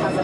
Good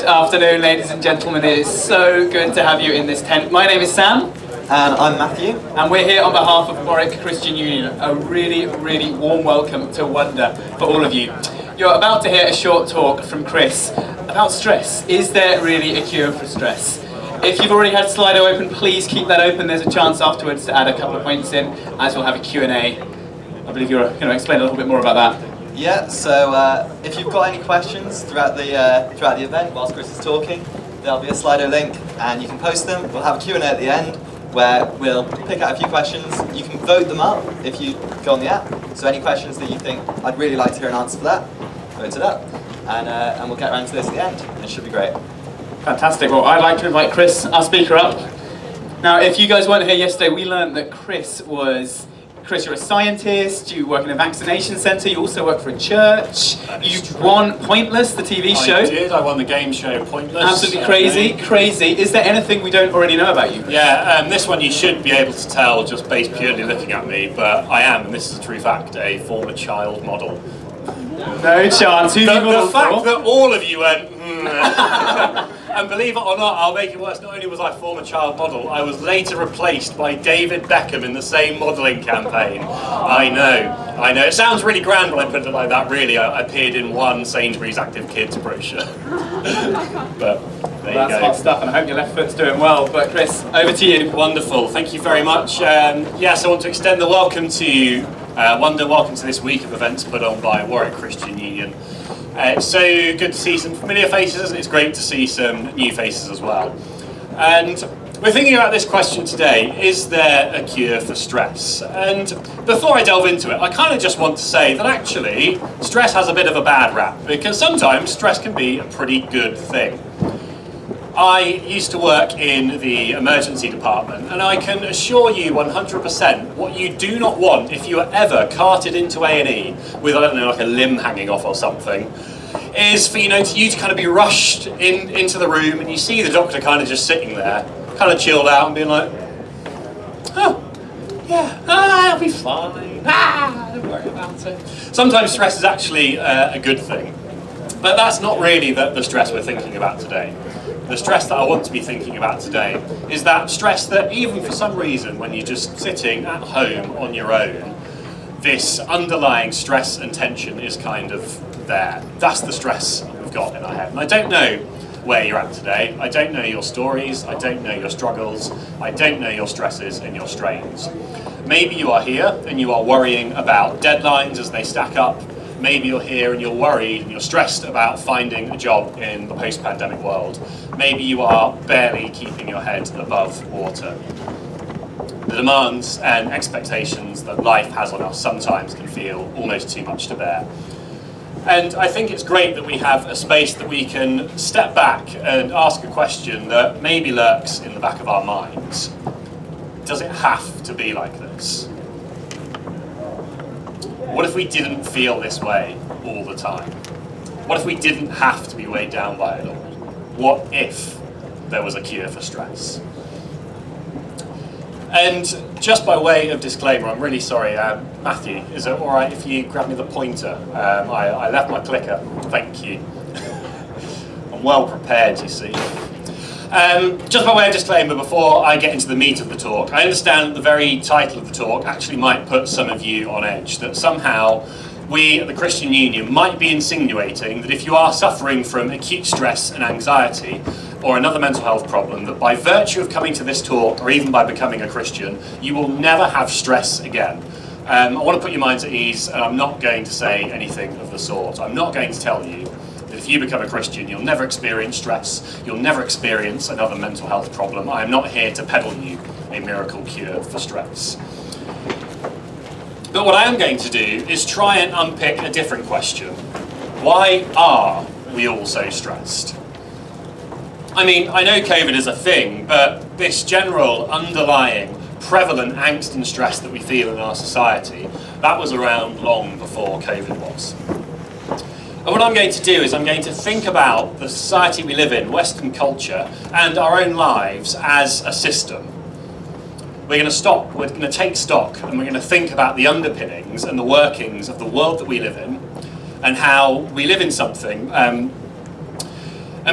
afternoon, ladies and gentlemen. It is so good to have you in this tent. My name is Sam. And I'm Matthew. And we're here on behalf of Warwick Christian Union. A really, really warm welcome to Wonder for all of you. You're about to hear a short talk from Chris about stress. Is there really a cure for stress? If you've already had Slido open, please keep that open. There's a chance afterwards to add a couple of points in, as we'll have a Q&A. I believe you're going to explain a little bit more about that. Yeah, so if you've got any questions throughout the event whilst Chris is talking, there'll be a Slido link and you can post them. We'll have a Q&A at the end where we'll pick out a few questions. You can vote them up if you go on the app. So any questions that you think, I'd really like to hear an answer for that, vote it up. And we'll get around to this at the end, and it should be great. Fantastic. Well, I'd like to invite Chris, our speaker, up. Now, if you guys weren't here yesterday, we learned that Chris, you're a scientist, you work in a vaccination centre, you also work for a church. You won Pointless, the TV show. I did, I won the game show Pointless. Absolutely crazy. Is there anything we don't already know about you? Yeah, this one you should be able to tell just based purely looking at me, but I am, and this is a true fact, a former child model. No chance. Who the fact that all of you went, and believe it or not, I'll make it worse, not only was I a former child model, I was later replaced by David Beckham in the same modelling campaign. I know. It sounds really grand when I put it like that, really. I appeared in one Sainsbury's Active Kids brochure. But there you go. That's hot stuff, and I hope your left foot's doing well. But Chris, over to you. Wonderful, thank you very much. Yes, I want to extend the welcome to Wonder. Welcome to this week of events put on by Warwick Christian Union. It's so good to see some familiar faces, and it's great to see some new faces as well. And we're thinking about this question today: is there a cure for stress? And before I delve into it, I kind of just want to say that actually stress has a bit of a bad rap, because sometimes stress can be a pretty good thing. I used to work in the emergency department, and I can assure you 100% what you do not want if you are ever carted into A&E with, I don't know, like a limb hanging off or something, is for you to kind of be rushed into the room, and you see the doctor kind of just sitting there, kind of chilled out and being like, oh, yeah, I'll be fine, don't worry about it. Sometimes stress is actually a good thing, but that's not really the stress we're thinking about today. The stress that I want to be thinking about today is that stress that even for some reason when you're just sitting at home on your own, this underlying stress and tension is kind of there. That's the stress we've got in our head. And I don't know where you're at today. I don't know your stories. I don't know your struggles. I don't know your stresses and your strains. Maybe you are here and you are worrying about deadlines as they stack up. Maybe you're here and you're worried and you're stressed about finding a job in the post-pandemic world. Maybe you are barely keeping your head above water. The demands and expectations that life has on us sometimes can feel almost too much to bear. And I think it's great that we have a space that we can step back and ask a question that maybe lurks in the back of our minds. Does it have to be like this? What if we didn't feel this way all the time? What if we didn't have to be weighed down by it all? What if there was a cure for stress? And just by way of disclaimer, I'm really sorry, Matthew, is it all right if you grab me the pointer? I left my clicker, thank you. I'm well prepared, you see. Just by way of disclaimer, before I get into the meat of the talk, I understand that the very title of the talk actually might put some of you on edge, that somehow we at the Christian Union might be insinuating that if you are suffering from acute stress and anxiety or another mental health problem, that by virtue of coming to this talk or even by becoming a Christian, you will never have stress again. I want to put your minds at ease, and I'm not going to say anything of the sort. I'm not going to tell you that if you become a Christian, you'll never experience stress, you'll never experience another mental health problem. I am not here to peddle you a miracle cure for stress. But what I am going to do is try and unpick a different question. Why are we all so stressed? I mean, I know COVID is a thing, but this general underlying prevalent angst and stress that we feel in our society, that was around long before COVID was. And what I'm going to do is I'm going to think about the society we live in, Western culture, and our own lives as a system. We're going to take stock, and we're going to think about the underpinnings and the workings of the world that we live in, and how we live in something. And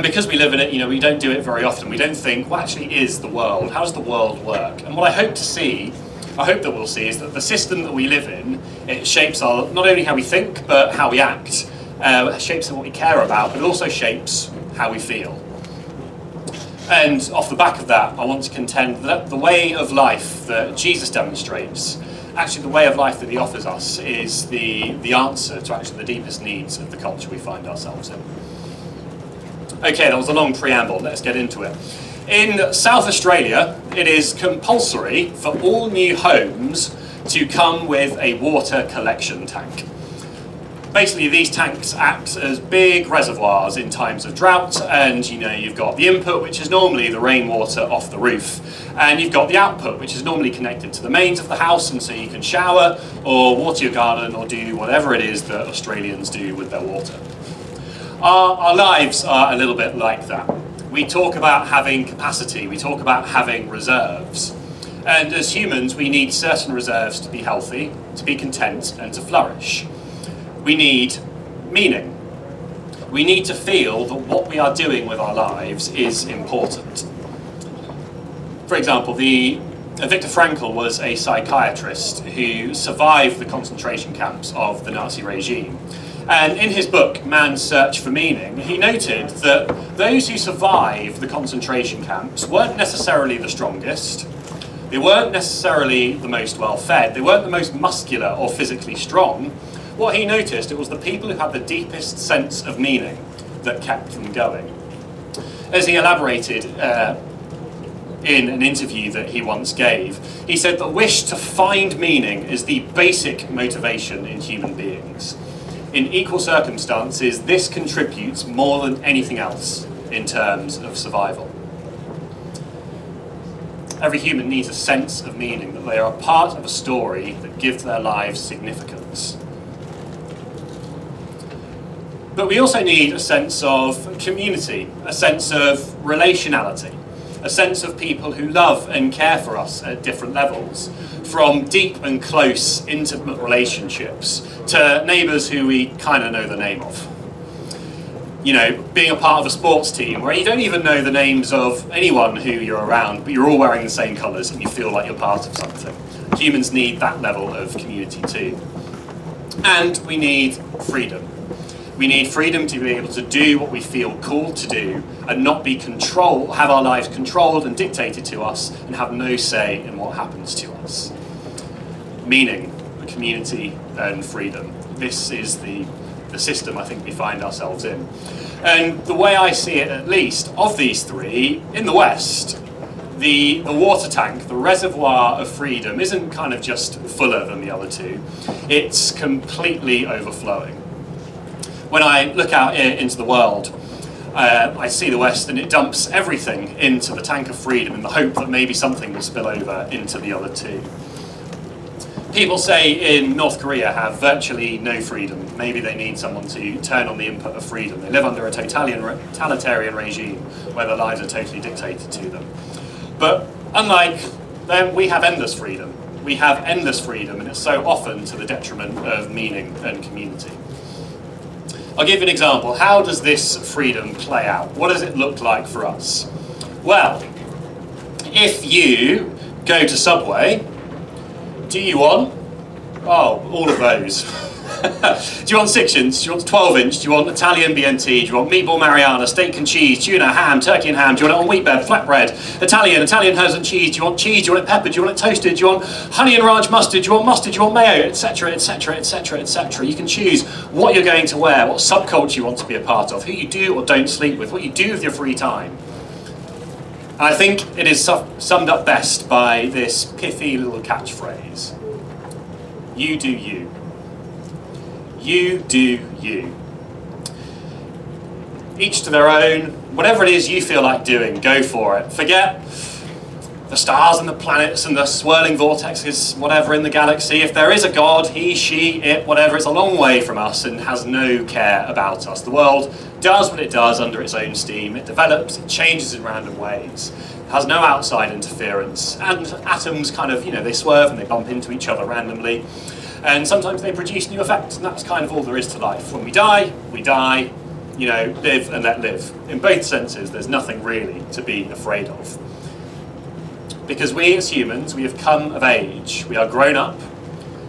because we live in it, we don't do it very often. We don't think, what actually is the world? How does the world work? And what I hope that we'll see is that the system that we live in, it shapes not only how we think, but how we act. It shapes what we care about, but it also shapes how we feel. And off the back of that, I want to contend that the way of life that Jesus demonstrates, actually the way of life that he offers us, is the answer to actually the deepest needs of the culture we find ourselves in. Okay, that was a long preamble, let's get into it. In South Australia, it is compulsory for all new homes to come with a water collection tank. Basically, these tanks act as big reservoirs in times of drought, and you've got the input, which is normally the rainwater off the roof, and you've got the output, which is normally connected to the mains of the house, and so you can shower or water your garden or do whatever it is that Australians do with their water. Our lives are a little bit like that. We talk about having capacity, we talk about having reserves, and as humans we need certain reserves to be healthy, to be content, and to flourish. We need meaning. We need to feel that what we are doing with our lives is important. For example, Viktor Frankl was a psychiatrist who survived the concentration camps of the Nazi regime. And in his book, Man's Search for Meaning, he noted that those who survived the concentration camps weren't necessarily the strongest, they weren't necessarily the most well-fed, they weren't the most muscular or physically strong. What he noticed, it was the people who had the deepest sense of meaning that kept them going. As he elaborated in an interview that he once gave, he said the wish to find meaning is the basic motivation in human beings. In equal circumstances, this contributes more than anything else in terms of survival. Every human needs a sense of meaning, that they are a part of a story that gives their lives significance. But we also need a sense of community, a sense of relationality, a sense of people who love and care for us at different levels, from deep and close, intimate relationships to neighbours who we kind of know the name of. Being a part of a sports team where you don't even know the names of anyone who you're around, but you're all wearing the same colours and you feel like you're part of something. Humans need that level of community too. And we need freedom. We need freedom to be able to do what we feel called to do and not be have our lives controlled and dictated to us and have no say in what happens to us. Meaning, community and freedom. This is the system I think we find ourselves in. And the way I see it, at least, of these three, in the West, the water tank, the reservoir of freedom, isn't kind of just fuller than the other two. It's completely overflowing. When I look out into the world, I see the West and it dumps everything into the tank of freedom in the hope that maybe something will spill over into the other two. People say in North Korea have virtually no freedom. Maybe they need someone to turn on the input of freedom. They live under a totalitarian regime where their lives are totally dictated to them. But unlike them, we have endless freedom. We have endless freedom, and it's so often to the detriment of meaning and community. I'll give you an example. How does this freedom play out? What does it look like for us? Well, if you go to Subway, do you want? Oh, all of those. Do you want 6-inch? Do you want 12-inch? Do you want Italian BNT? Do you want meatball Mariana, steak and cheese, tuna, ham, turkey and ham? Do you want it on wheat bread, flatbread, Italian herbs and cheese? Do you want cheese? Do you want it peppered? Do you want it toasted? Do you want honey and ranch mustard? Do you want mustard? Do you want mayo? Etc, etc, etc, etc. You can choose what you're going to wear, what subculture you want to be a part of, who you do or don't sleep with, what you do with your free time. And I think it is summed up best by this pithy little catchphrase. You do you. You do you. Each to their own. Whatever it is you feel like doing, go for it. Forget the stars and the planets and the swirling vortexes, whatever in the galaxy, if there is a God, he, she, it, whatever, it's a long way from us and has no care about us. The world does what it does under its own steam. It develops, it changes in random ways. It has no outside interference. And atoms kind of, they swerve and they bump into each other randomly. And sometimes they produce new effects, and that's kind of all there is to life. When we die, live and let live. In both senses, there's nothing really to be afraid of. Because we as humans, we have come of age, we are grown up,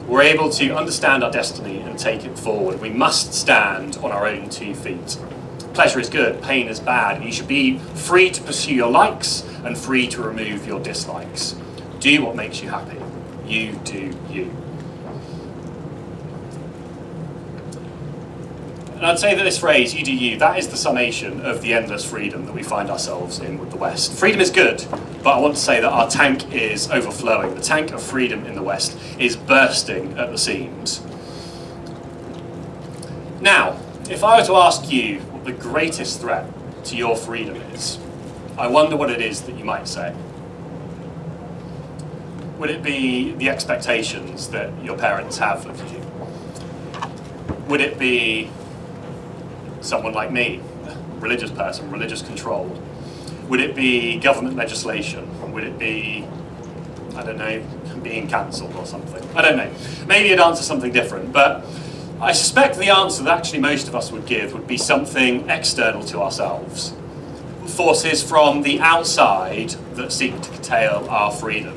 we're able to understand our destiny and take it forward. We must stand on our own 2 feet. Pleasure is good, pain is bad, and you should be free to pursue your likes and free to remove your dislikes. Do what makes you happy. You do you. And I'd say that this phrase, you do you, that is the summation of the endless freedom that we find ourselves in with the West. Freedom is good, but I want to say that our tank is overflowing. The tank of freedom in the West is bursting at the seams. Now, if I were to ask you what the greatest threat to your freedom is, I wonder what it is that you might say. Would it be the expectations that your parents have of you? Would it be someone like me, religious person, religious control? Would it be government legislation? Would it be, I don't know, being cancelled or something? I don't know. Maybe you'd answer something different, but I suspect the answer that actually most of us would give would be something external to ourselves. Forces from the outside that seek to curtail our freedom.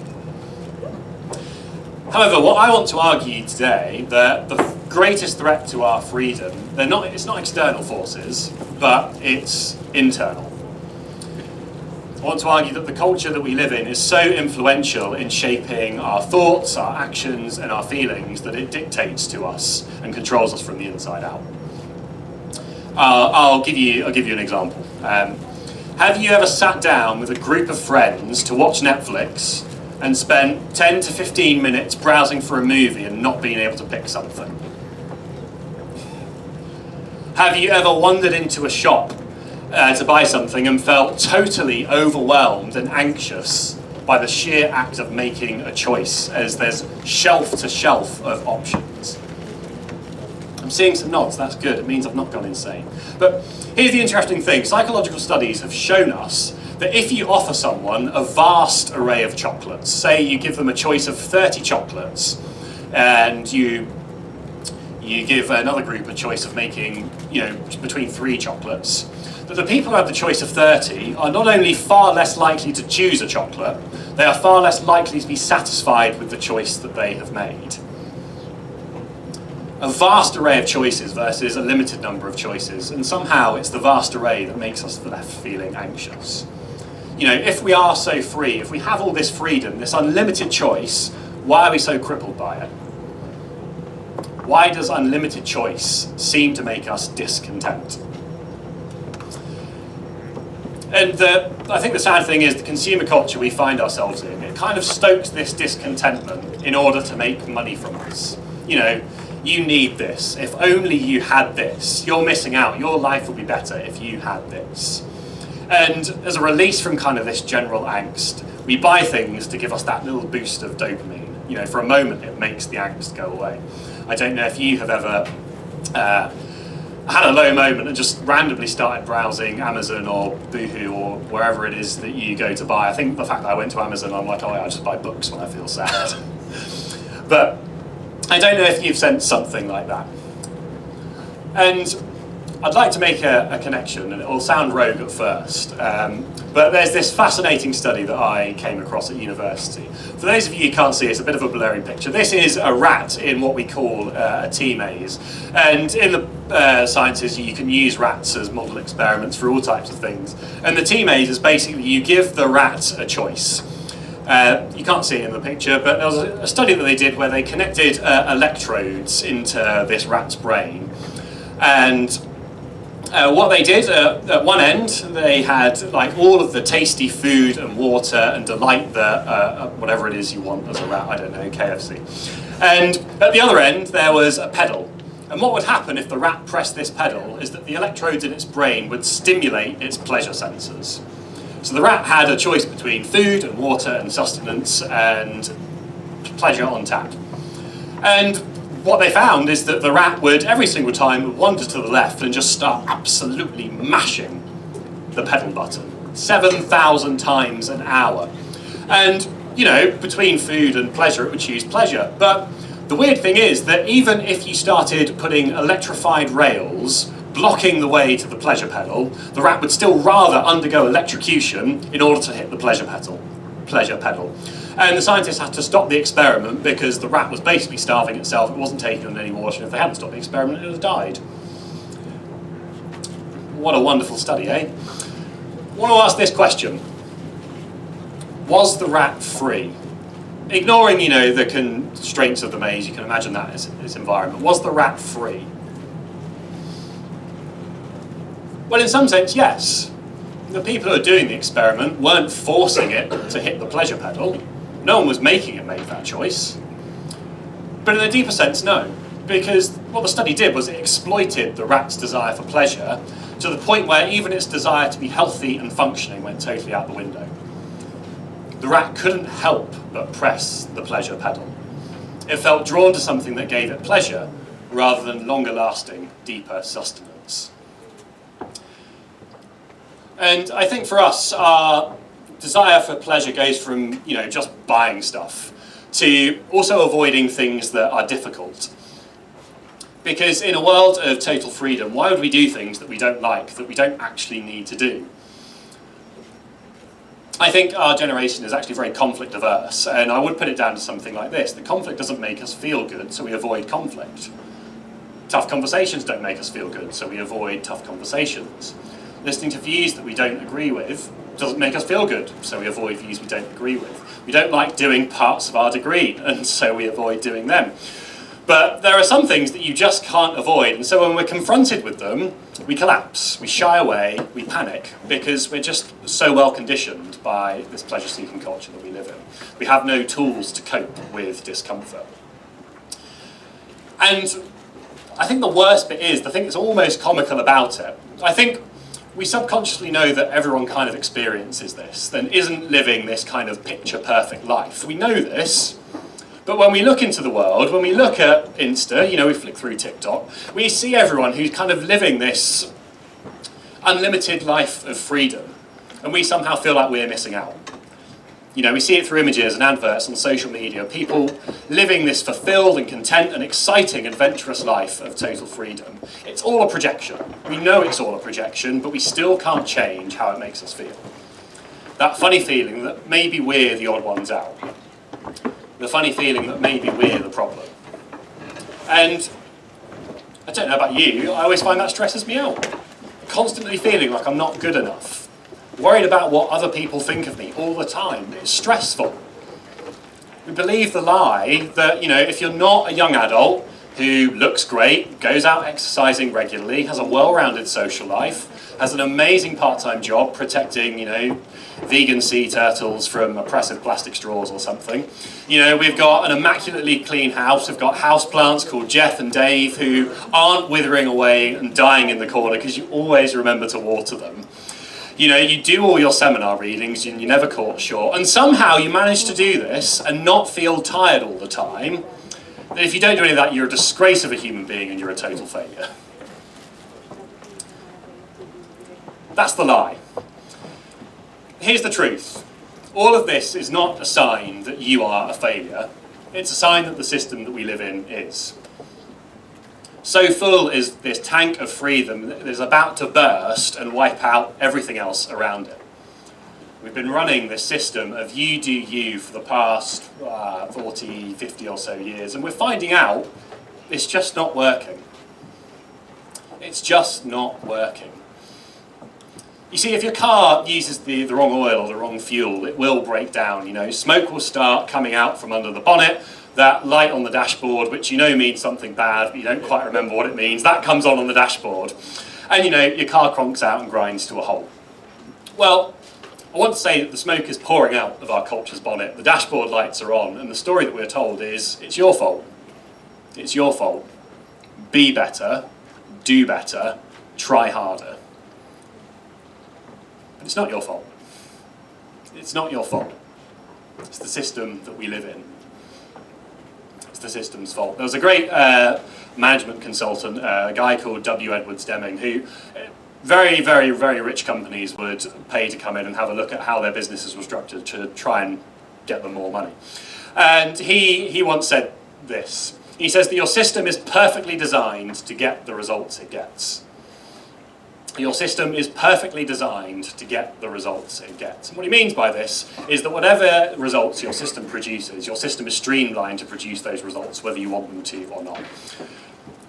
However, what I want to argue today, that the greatest threat to our freedom, it's not external forces, but it's internal. I want to argue that the culture that we live in is so influential in shaping our thoughts, our actions, and our feelings that it dictates to us and controls us from the inside out. I'll give you an example. Have you ever sat down with a group of friends to watch Netflix and spent 10 to 15 minutes browsing for a movie and not being able to pick something? Have you ever wandered into a shop to buy something and felt totally overwhelmed and anxious by the sheer act of making a choice, as there's shelf to shelf of options? I'm seeing some nods, that's good, it means I've not gone insane. But here's the interesting thing, psychological studies have shown us that if you offer someone a vast array of chocolates, say you give them a choice of 30 chocolates, and you give another group a choice of making, between 3 chocolates, that the people who have the choice of 30 are not only far less likely to choose a chocolate, they are far less likely to be satisfied with the choice that they have made. A vast array of choices versus a limited number of choices, and somehow it's the vast array that makes us left feeling anxious. If we are so free, if we have all this freedom, this unlimited choice, why are we so crippled by it? Why does unlimited choice seem to make us discontent? And I think the sad thing is the consumer culture we find ourselves in, it kind of stokes this discontentment in order to make money from us. You need this. If only you had this. You're missing out. Your life would be better if you had this. And as a release from kind of this general angst, we buy things to give us that little boost of dopamine. For a moment it makes the angst go away. I don't know if you have ever had a low moment and just randomly started browsing Amazon or Boohoo or wherever it is that you go to buy. I think the fact that I went to Amazon, I'm like, I just buy books when I feel sad. But I don't know if you've sensed something like that. And I'd like to make a connection, and it will sound rogue at first, but there's this fascinating study that I came across at university. For those of you who can't see, it's a bit of a blurry picture. This is a rat in what we call a tea maze. And in the sciences, you can use rats as model experiments for all types of things. And the tea maze is basically you give the rat a choice. You can't see it in the picture, but there was a study that they did where they connected electrodes into this rat's brain. And what they did, at one end, they had all of the tasty food and water and delight that whatever it is you want as a rat, I don't know, KFC. And at the other end, there was a pedal. And what would happen if the rat pressed this pedal is that the electrodes in its brain would stimulate its pleasure sensors. So the rat had a choice between food and water and sustenance and pleasure on tap. And what they found is that the rat would, every single time, wander to the left and just start absolutely mashing the pedal button 7,000 times an hour. And, you know, between food and pleasure, it would choose pleasure. But the weird thing is that even if you started putting electrified rails blocking the way to the pleasure pedal, the rat would still rather undergo electrocution in order to hit the pleasure pedal. And the scientists had to stop the experiment because the rat was basically starving itself, it wasn't taking on any water, and if they hadn't stopped the experiment, it would have died. What a wonderful study, eh? I want to ask this question. Was the rat free? Ignoring, you know, the constraints of the maze, you can imagine that as its environment. Was the rat free? Well, in some sense, yes. The people who are doing the experiment weren't forcing it to hit the pleasure pedal. No one was making it make that choice. But in a deeper sense, no. Because what the study did was it exploited the rat's desire for pleasure to the point where even its desire to be healthy and functioning went totally out the window. The rat couldn't help but press the pleasure pedal. It felt drawn to something that gave it pleasure rather than longer-lasting, deeper sustenance. And I think for us, our desire for pleasure goes from, you know, just buying stuff to also avoiding things that are difficult. Because in a world of total freedom, why would we do things that we don't like, that we don't actually need to do? I think our generation is actually very conflict averse, and I would put it down to something like this. The conflict doesn't make us feel good, so we avoid conflict. Tough conversations don't make us feel good, so we avoid tough conversations. Listening to views that we don't agree with doesn't make us feel good, so we avoid views we don't agree with. We don't like doing parts of our degree, and so we avoid doing them. But there are some things that you just can't avoid, and so when we're confronted with them, we collapse, we shy away, we panic, because we're just so well conditioned by this pleasure-seeking culture that we live in. We have no tools to cope with discomfort. And I think the worst bit is, the thing that's almost comical about it, I think we subconsciously know that everyone kind of experiences this, then isn't living this kind of picture-perfect life. We know this, but when we look into the world, when we look at Insta, you know, we flick through TikTok, we see everyone who's kind of living this unlimited life of freedom, and we somehow feel like we're missing out. You know, we see it through images and adverts on social media, people living this fulfilled and content and exciting, adventurous life of total freedom. It's all a projection. We know it's all a projection, but we still can't change how it makes us feel. That funny feeling that maybe we're the odd ones out. The funny feeling that maybe we're the problem. And I don't know about you, I always find that stresses me out. Constantly feeling like I'm not good enough. Worried about what other people think of me all the time. It's stressful. We believe the lie that, you know, if you're not a young adult who looks great, goes out exercising regularly, has a well-rounded social life, has an amazing part-time job protecting, you know, vegan sea turtles from oppressive plastic straws or something. You know, we've got an immaculately clean house, we've got houseplants called Jeff and Dave who aren't withering away and dying in the corner because you always remember to water them. You know, you do all your seminar readings and you're never caught short, and somehow you manage to do this and not feel tired all the time. That if you don't do any of that, you're a disgrace of a human being and you're a total failure. That's the lie. Here's the truth. All of this is not a sign that you are a failure. It's a sign that the system that we live in is. So full is this tank of freedom that is about to burst and wipe out everything else around it. We've been running this system of you do you for the past 40, 50 or so years, and we're finding out it's just not working. It's just not working. You see, if your car uses the wrong oil or the wrong fuel, it will break down. You know, smoke will start coming out from under the bonnet. That light on the dashboard, which you know means something bad, but you don't quite remember what it means, that comes on the dashboard. And you know, your car cronks out and grinds to a halt. Well, I want to say that the smoke is pouring out of our culture's bonnet, the dashboard lights are on, and the story that we're told is, it's your fault. It's your fault. Be better, do better, try harder. But it's not your fault. It's not your fault. It's the system that we live in. It's the system's fault. There was a great management consultant, a guy called W. Edwards Deming, who very, very, very rich companies would pay to come in and have a look at how their businesses were structured to try and get them more money. And he once said this. He says that your system is perfectly designed to get the results it gets. Your system is perfectly designed to get the results it gets. And what he means by this is that whatever results your system produces, your system is streamlined to produce those results, whether you want them to or not.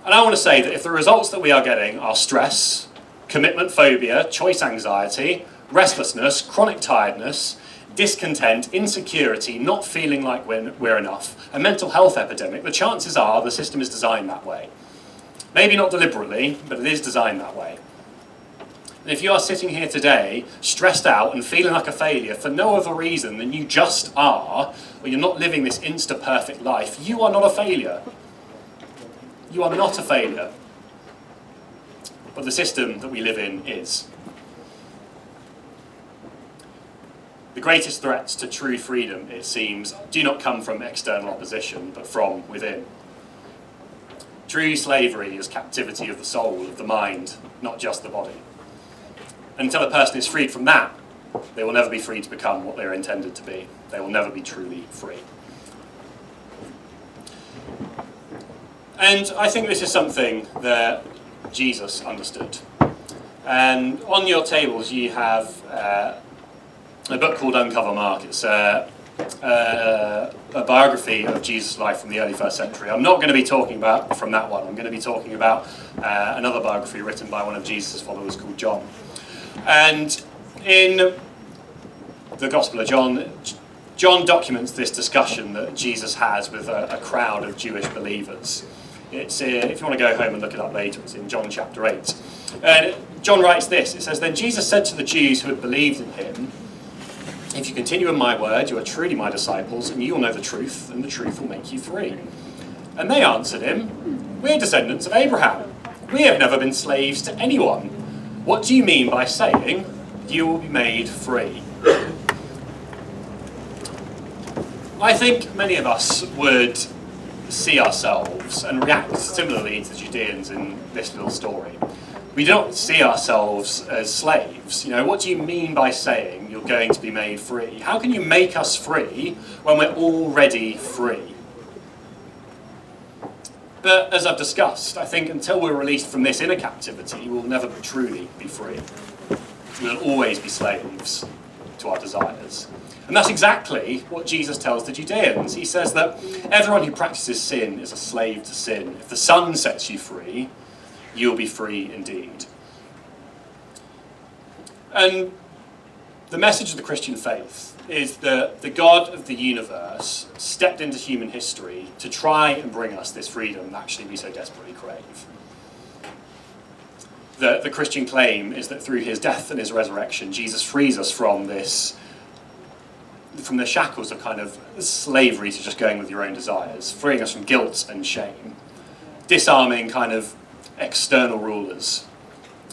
And I want to say that if the results that we are getting are stress, commitment phobia, choice anxiety, restlessness, chronic tiredness, discontent, insecurity, not feeling like we're enough, a mental health epidemic, the chances are the system is designed that way. Maybe not deliberately, but it is designed that way. And if you are sitting here today, stressed out and feeling like a failure for no other reason than you just are, or you're not living this insta-perfect life, you are not a failure. You are not a failure. But the system that we live in is. The greatest threats to true freedom, it seems, do not come from external opposition, but from within. True slavery is captivity of the soul, of the mind, not just the body. Until a person is freed from that, they will never be free to become what they are intended to be. They will never be truly free. And I think this is something that Jesus understood. And on your tables you have a book called Uncover Mark. It's a biography of Jesus' life from the early 1st century. I'm not going to be talking about from that one. I'm going to be talking about another biography written by one of Jesus' followers called John. And in the Gospel of John, John documents this discussion that Jesus has with a crowd of Jewish believers. It's, if you want to go home and look it up later, it's in John chapter 8. And John writes this, it says, "Then Jesus said to the Jews who had believed in him, 'If you continue in my word, you are truly my disciples, and you will know the truth, and the truth will make you free.' And they answered him, 'We're descendants of Abraham. We have never been slaves to anyone. What do you mean by saying, you will be made free?'" I think many of us would see ourselves and react similarly to the Judeans in this little story. We don't see ourselves as slaves. You know, what do you mean by saying you're going to be made free? How can you make us free when we're already free? But as I've discussed, I think until we're released from this inner captivity, we'll never truly be free. We'll always be slaves to our desires. And that's exactly what Jesus tells the Judeans. He says that everyone who practices sin is a slave to sin. If the Son sets you free, you'll be free indeed. And the message of the Christian faith is that the God of the universe stepped into human history to try and bring us this freedom that actually we so desperately crave. The Christian claim is that through his death and his resurrection, Jesus frees us from the shackles of kind of slavery to just going with your own desires, freeing us from guilt and shame, disarming kind of external rulers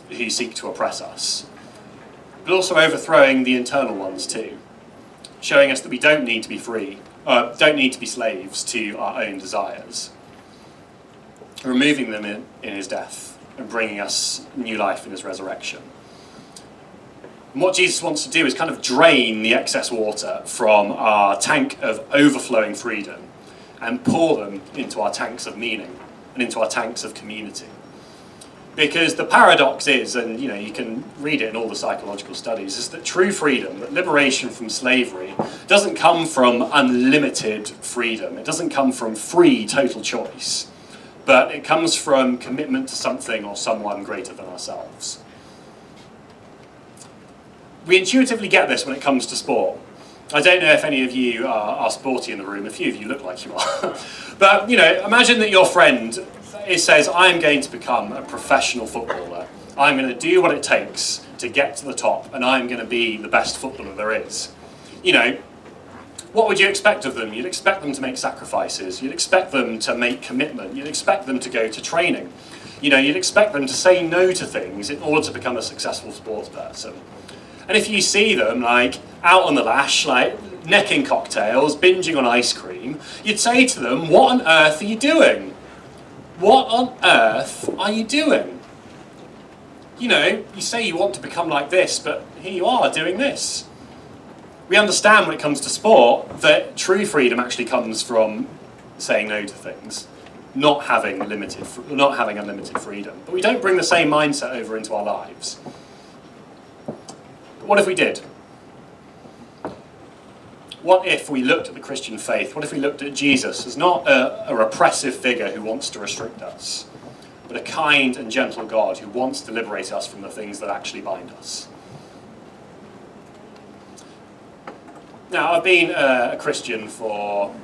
who seek to oppress us, but also overthrowing the internal ones too, showing us that we don't need to be free, don't need to be slaves to our own desires, removing them in his death and bringing us new life in his resurrection. And what Jesus wants to do is kind of drain the excess water from our tank of overflowing freedom and pour them into our tanks of meaning and into our tanks of community. Because the paradox is, and you know, you can read it in all the psychological studies, is that true freedom, that liberation from slavery, doesn't come from unlimited freedom. It doesn't come from free total choice, but it comes from commitment to something or someone greater than ourselves. We intuitively get this when it comes to sport. I don't know if any of you are sporty in the room. A few of you look like you are. But, you know, imagine that your friend says, "I'm going to become a professional footballer. I'm going to do what it takes to get to the top, and I'm going to be the best footballer there is." You know, what would you expect of them? You'd expect them to make sacrifices. You'd expect them to make commitment. You'd expect them to go to training. You know, you'd expect them to say no to things in order to become a successful sports person. And if you see them, like, out on the lash, like necking cocktails, binging on ice cream, you'd say to them, what on earth are you doing? What on earth are you doing? You know, you say you want to become like this, but here you are doing this. We understand when it comes to sport that true freedom actually comes from saying no to things, not having unlimited freedom. But we don't bring the same mindset over into our lives. But what if we did? What if we looked at the Christian faith? What if we looked at Jesus as not a repressive figure who wants to restrict us, but a kind and gentle God who wants to liberate us from the things that actually bind us? Now, I've been a Christian for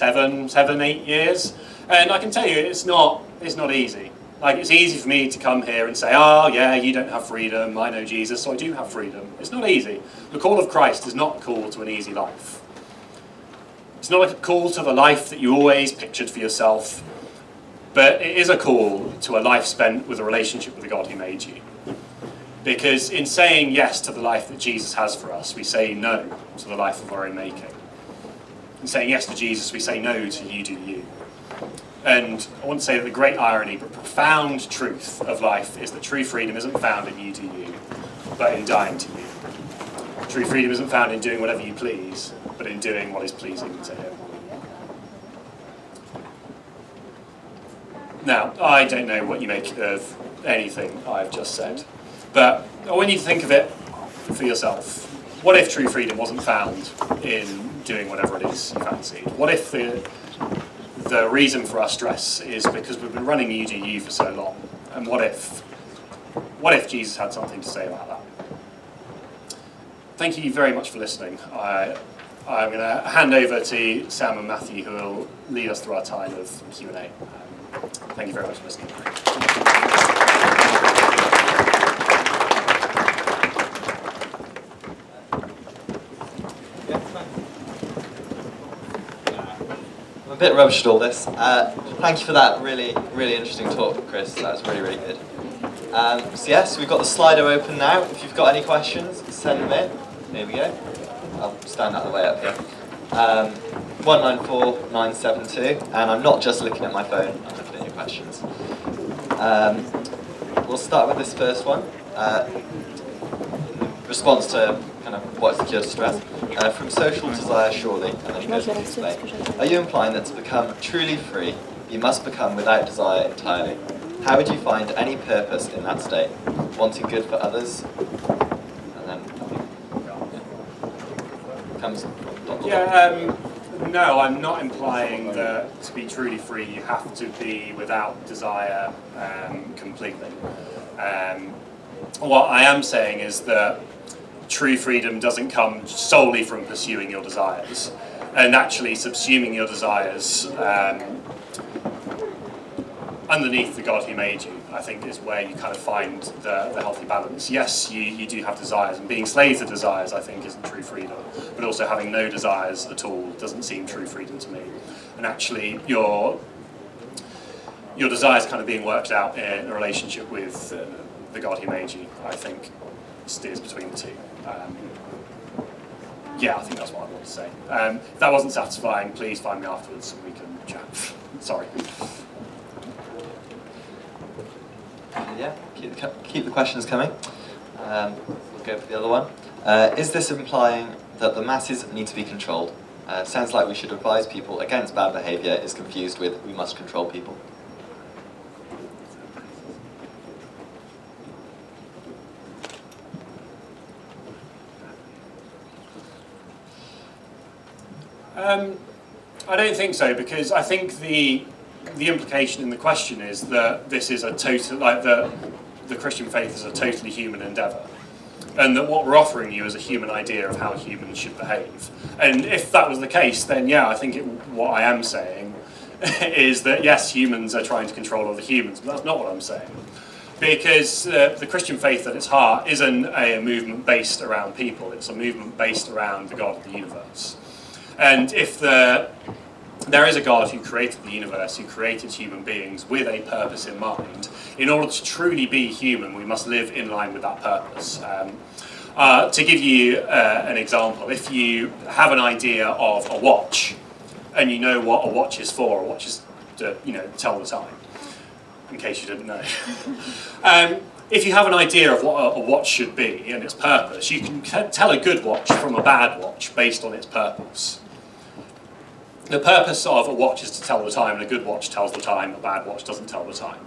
8 years, and I can tell you it's not easy. Like, it's easy for me to come here and say, oh yeah, you don't have freedom, I know Jesus, so I do have freedom. It's not easy. The call of Christ is not a call to an easy life. It's not a call to the life that you always pictured for yourself, but it is a call to a life spent with a relationship with the God who made you. Because in saying yes to the life that Jesus has for us, we say no to the life of our own making. In saying yes to Jesus, we say no to you do you. And I want to say that the great irony, but profound truth of life is that true freedom isn't found in you do you, but in dying to you. True freedom isn't found in doing whatever you please, but in doing what is pleasing to Him. Now, I don't know what you make of anything I've just said, but I want you to think of it for yourself. What if true freedom wasn't found in doing whatever it is you fancied? What if the reason for our stress is because we've been running you do you for so long? And what if Jesus had something to say about that? Thank you very much for listening. I'm going to hand over to Sam and Matthew, who will lead us through our time of Q&A. Thank you very much for listening. I'm a bit rubbish at all this. Thank you for that really, really interesting talk, Chris. That was really, really good. So yes, we've got the Slido open now. If you've got any questions, send them in. Here we go. I'll stand out of the way up here. 194972, and I'm not just looking at my phone, I'm looking at your questions. We'll start with this first one. Response to kind of what's the cure to stress. From social desire, surely, and then he goes on to explain. Are you implying that to become truly free, you must become without desire entirely? How would you find any purpose in that state? Wanting good for others? And then comes. No, I'm not implying that to be truly free you have to be without desire completely. What I am saying is that true freedom doesn't come solely from pursuing your desires and actually subsuming your desires underneath the God who made you, I think, is where you kind of find the healthy balance. Yes, you do have desires, and being slave to desires, I think, isn't true freedom. But also having no desires at all doesn't seem true freedom to me. And actually, your desires kind of being worked out in a relationship with the God who made you, I think, steers between the two. Yeah, I think that's what I want to say. If that wasn't satisfying, please find me afterwards and we can chat. Sorry. Yeah, keep the questions coming. We'll go for the other one. Is this implying that the masses need to be controlled? Sounds like we should advise people against bad behaviour is confused with we must control people. I don't think so, because I think the implication in the question is that this is a total, like the Christian faith is a totally human endeavour, and that what we're offering you is a human idea of how humans should behave. And if that was the case, then yeah, I think what I am saying is that yes, humans are trying to control other humans, but that's not what I'm saying. Because the Christian faith at its heart isn't a movement based around people, it's a movement based around the God of the universe. And if there is a God who created the universe, who created human beings with a purpose in mind, in order to truly be human, we must live in line with that purpose. To give you an example, if you have an idea of a watch, and you know what a watch is for, a watch is to tell the time, in case you didn't know. If you have an idea of what a watch should be and its purpose, you can tell a good watch from a bad watch based on its purpose. The purpose of a watch is to tell the time, and a good watch tells the time, a bad watch doesn't tell the time.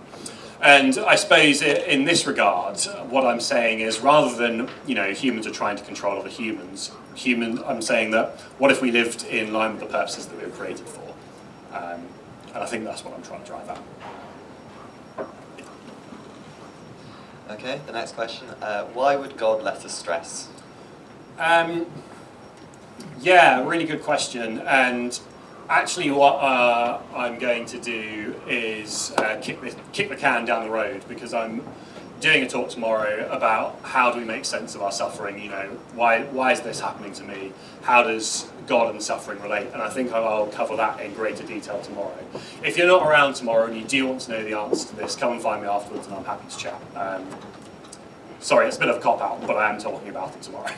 And I suppose in this regard, what I'm saying is, rather than humans are trying to control other humans, I'm saying that what if we lived in line with the purposes that we were created for? And I think that's what I'm trying to drive at. Okay, the next question. Why would God let us stress? Yeah, really good question. And actually what I'm going to do is kick the can down the road, because I'm doing a talk tomorrow about how do we make sense of our suffering. Why is this happening to me? How does God and suffering relate? And I think I'll cover that in greater detail tomorrow. If you're not around tomorrow and you do want to know the answer to this, come and find me afterwards and I'm happy to chat. Sorry, it's a bit of a cop-out, but I am talking about it tomorrow.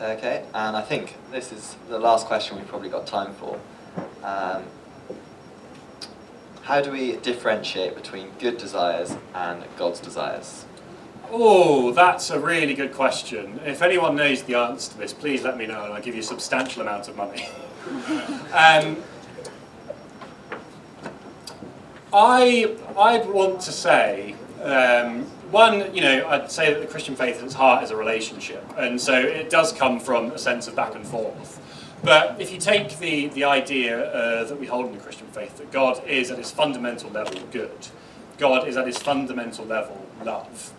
Okay, and I think this is the last question we've probably got time for. How do we differentiate between good desires and God's desires? Oh, that's a really good question. If anyone knows the answer to this, please let me know and I'll give you a substantial amount of money. I'd want to say, one, I'd say that the Christian faith at its heart is a relationship, and so it does come from a sense of back and forth. But if you take the idea that we hold in the Christian faith, that God is at his fundamental level good, God is at his fundamental level love,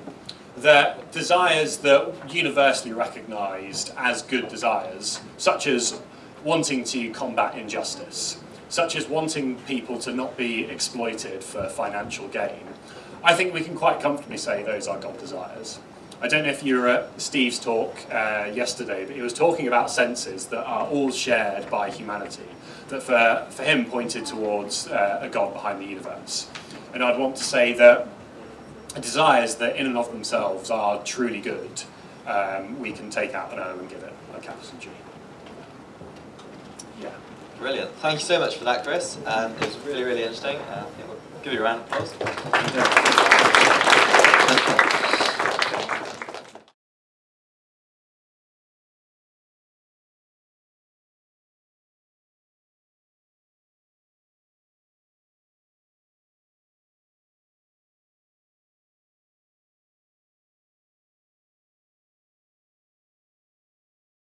that desires that universally recognised as good desires, such as wanting to combat injustice, such as wanting people to not be exploited for financial gain, I think we can quite comfortably say those are God desires. I don't know if you were at Steve's talk yesterday, but he was talking about senses that are all shared by humanity, that for him pointed towards a God behind the universe. And I'd want to say that desires that in and of themselves are truly good, we can take out an O and give it a capital G. Yeah. Brilliant. Thank you so much for that, Chris. It was really, really interesting. We'll give you a round of applause.